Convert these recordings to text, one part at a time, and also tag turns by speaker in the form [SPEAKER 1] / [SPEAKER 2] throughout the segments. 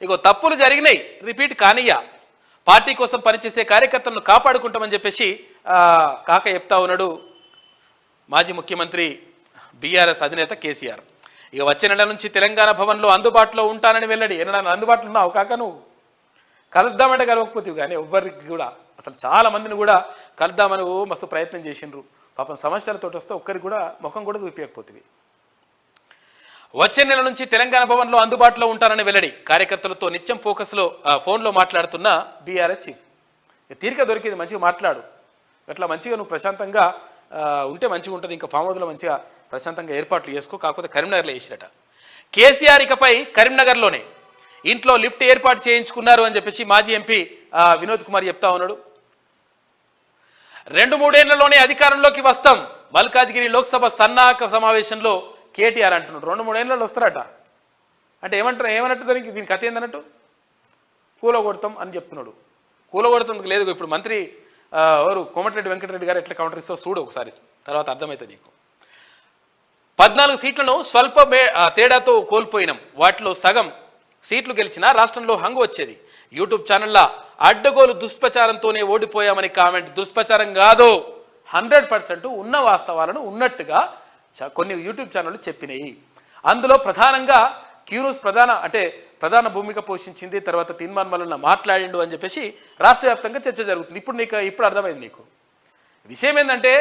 [SPEAKER 1] ఇగో తప్పులు జరిగినాయి, repeat కానియ్యా, party కోసం పనిచేసే కార్యకర్తలను కాపాడుకుంటామని చెప్పేసి కాక చెప్తా ఉన్నాడు మాజీ ముఖ్యమంత్రి బీఆర్ఎస్ అధినేత కేసీఆర్. ఇక వచ్చే నెల నుంచి తెలంగాణ భవన్లో అందుబాటులో ఉంటానని వెల్లడి. ఏమన్నా అందుబాటులో ఉన్నావు కాక? నువ్వు కలుద్దామంటే కలవకపోతే కానీ ఎవ్వరికి కూడా అసలు చాలా మందిని కూడా కలుద్దామని మస్తు ప్రయత్నం చేసిండ్రు. పాపం సమస్యలతో వస్తే ఒక్కరికి కూడా ముఖం కూడా చూపించకపోతుంది. వచ్చే నెల నుంచి తెలంగాణ భవన్లో అందుబాటులో ఉంటానని వెల్లడి. కార్యకర్తలతో నిత్యం ఫోన్లో మాట్లాడుతున్న బీఆర్ఎస్ చీఫ్. తీరిక దొరికింది, మంచిగా మాట్లాడు, అట్లా మంచిగా నువ్వు ప్రశాంతంగా ఉంటే మంచిగా ఉంటుంది. ఇంకా ఫామ్ హౌస్లో మంచిగా ప్రశాంతంగా ఏర్పాట్లు చేసుకో. కాకపోతే కరీంనగర్లో వేసిరట. కేసీఆర్ ఇకపై కరీంనగర్లోనే ఇంట్లో లిఫ్ట్ ఏర్పాటు చేయించుకున్నారు అని చెప్పేసి మాజీ ఎంపీ వినోద్ కుమార్ చెప్తా ఉన్నాడు. 2-3 ఏళ్లలోనే అధికారంలోకి వస్తాం. మల్కాజ్గిరి లోక్సభ సన్నాహక సమావేశంలో కేటీఆర్ అంటున్నాడు 2-3 ఏళ్ళలో వస్తారట. అంటే ఏమన్నట్టు దీని కథ ఏందన్నట్టు? కూలగొడతాం అని చెప్తున్నాడు. కూలగొడతానికి లేదు. ఇప్పుడు మంత్రి ఎవరు కోమటిరెడ్డి వెంకటరెడ్డి గారు ఎట్లా కౌంటర్ ఇస్తావు చూడు ఒకసారి, తర్వాత అర్థమవుతుంది నీకు. 14 సీట్లను స్వల్ప తేడాతో కోల్పోయినాం, వాటిలో సగం సీట్లు గెలిచినా రాష్ట్రంలో హంగు వచ్చేది. యూట్యూబ్ ఛానళ్ళ అడ్డగోలు దుష్ప్రచారంతోనే ఓడిపోయామని కామెంట్. దుష్ప్రచారం కాదు, 100% ఉన్న వాస్తవాలను ఉన్నట్టుగా కొన్ని యూట్యూబ్ ఛానళ్ళు చెప్పినాయి. అందులో ప్రధానంగా క్యూన్యూస్ ప్రధాన భూమిక పోషించింది. తర్వాత తీర్మాన్ మల్లన్న మాట్లాడిండు అని చెప్పేసి రాష్ట్ర వ్యాప్తంగా చర్చ జరుగుతుంది. ఇప్పుడు అర్థమైంది నీకు. విషయం ఏంటంటే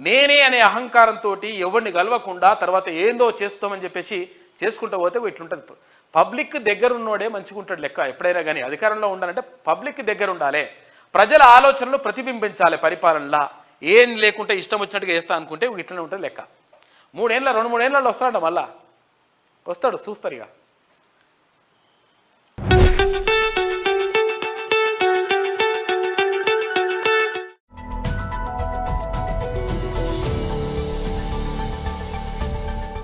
[SPEAKER 1] నేనే అనే అహంకారంతో ఎవరిని గెలవకుండా తర్వాత ఏందో చేస్తామని చెప్పేసి చేసుకుంటూ పోతే ఇట్లుంటుంది. పబ్లిక్ దగ్గర ఉన్నోడే మంచిగా ఉంటాడు లెక్క. ఎప్పుడైనా కానీ అధికారంలో ఉండాలంటే పబ్లిక్ దగ్గర ఉండాలి, ప్రజల ఆలోచనలు ప్రతిబింబించాలి పరిపాలనలా. ఏం లేకుంటే ఇష్టం వచ్చినట్టుగా చేస్తా అనుకుంటే ఇట్లనే ఉంటుంది లెక్క. 2-3 ఏళ్ళలో వస్తాడు, మళ్ళా వస్తాడు, చూస్తారు ఇక.